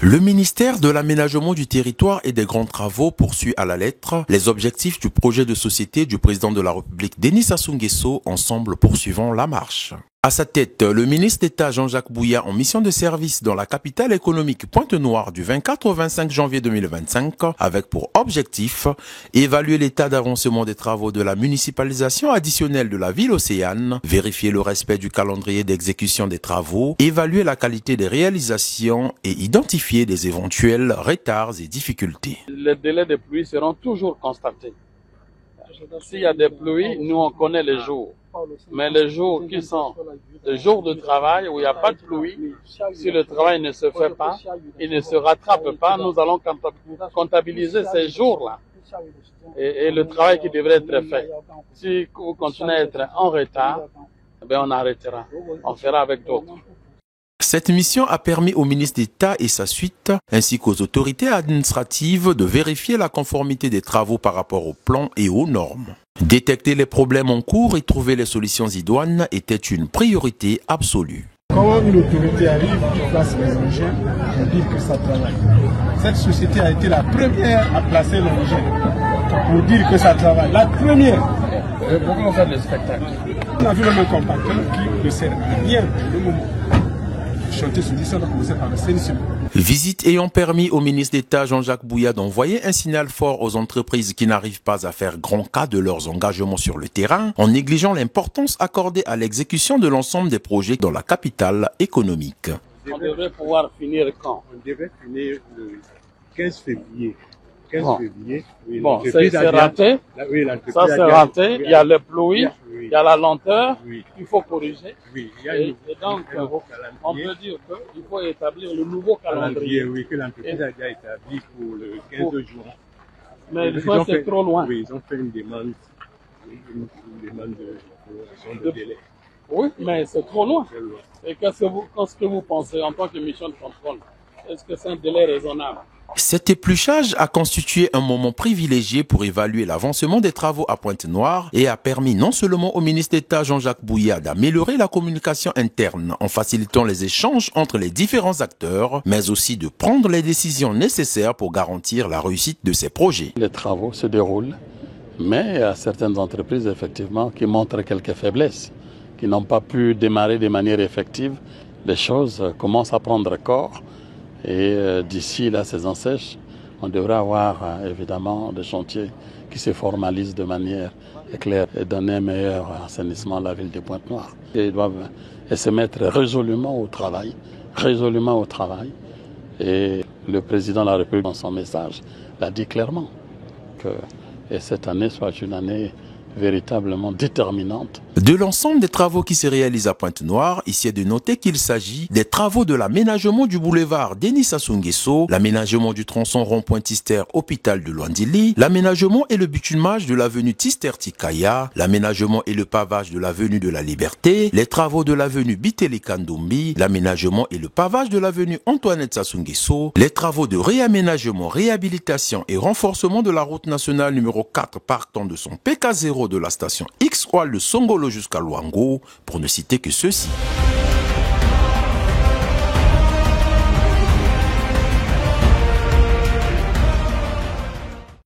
Le ministère de l'Aménagement du Territoire et des Grands Travaux poursuit à la lettre les objectifs du projet de société du président de la République Denis Sassou Nguesso. Ensemble, poursuivons la marche. À sa tête, le ministre d'État Jean-Jacques Bouya en mission de service dans la capitale économique Pointe-Noire du 24 au 25 janvier 2025 avec pour objectif évaluer l'état d'avancement des travaux de la municipalisation additionnelle de la ville Océane, vérifier le respect du calendrier d'exécution des travaux, évaluer la qualité des réalisations et identifier des éventuels retards et difficultés. Les délais de pluie seront toujours constatés. S'il y a des pluies, nous on connaît les jours. Mais les jours qui sont des jours de travail où il n'y a pas de pluie, si le travail ne se fait pas, il ne se rattrape pas, nous allons comptabiliser ces jours-là et le travail qui devrait être fait. Si vous continuez à être en retard, on arrêtera, on fera avec d'autres. Cette mission a permis au ministre d'État et sa suite, ainsi qu'aux autorités administratives, de vérifier la conformité des travaux par rapport aux plans et aux normes. Détecter les problèmes en cours et trouver les solutions idoines était une priorité absolue. Quand une autorité arrive, qui place les engins, on dit que ça travaille. Cette société a été la première à placer l'engin pour dire que ça travaille. La première. Pourquoi on fait le spectacle? On a vu le même compacteur qui ne sert à rien pour le moment. Chanter sur 10 ans, on a commencé par le CNC. Visite ayant permis au ministre d'État Jean-Jacques Bouya d'envoyer un signal fort aux entreprises qui n'arrivent pas à faire grand cas de leurs engagements sur le terrain, en négligeant l'importance accordée à l'exécution de l'ensemble des projets dans la capitale économique. On devrait pouvoir finir quand? On devrait finir le 15 février. 15 février. Oui, bon, c'est raté. Oui, ça c'est raté. Il y a le pluie, il y a la lenteur. Oui. Il faut corriger. Oui, il y a et donc, on peut dire qu'il faut établir le nouveau calendrier. Oui, que l'entreprise a déjà établi pour le 15 juin. Mais le juin, c'est trop loin. Oui, ils ont fait une demande de délai. Oui, mais c'est trop loin. Et qu'est-ce que vous pensez en tant que mission de contrôle? Est-ce que c'est un délai raisonnable? Cet épluchage a constitué un moment privilégié pour évaluer l'avancement des travaux à Pointe-Noire et a permis non seulement au ministre d'État Jean-Jacques Bouya d'améliorer la communication interne en facilitant les échanges entre les différents acteurs, mais aussi de prendre les décisions nécessaires pour garantir la réussite de ces projets. Les travaux se déroulent, mais il y a certaines entreprises effectivement qui montrent quelques faiblesses, qui n'ont pas pu démarrer de manière effective. Les choses commencent à prendre corps. Et d'ici la saison sèche, on devrait avoir évidemment des chantiers qui se formalisent de manière claire et donner un meilleur assainissement à la ville de Pointe-Noire. Ils doivent se mettre résolument au travail. Et le président de la République, dans son message, l'a dit clairement que cette année soit une année véritablement déterminante. De l'ensemble des travaux qui se réalisent à Pointe-Noire, ici est de noter qu'il s'agit des travaux de l'aménagement du boulevard Denis Sassou Nguesso, l'aménagement du tronçon rond-point Tister Hôpital de Luandili, l'aménagement et le bitumage de l'avenue Tister Tikaya, l'aménagement et le pavage de l'avenue de la Liberté, les travaux de l'avenue Biteli Kandombi, l'aménagement et le pavage de l'avenue Antoinette Sassou Nguesso, les travaux de réaménagement, réhabilitation et renforcement de la route nationale numéro 4 partant de son PK0 de la station X-Oil de Songolo jusqu'à Luango, pour ne citer que ceux-ci.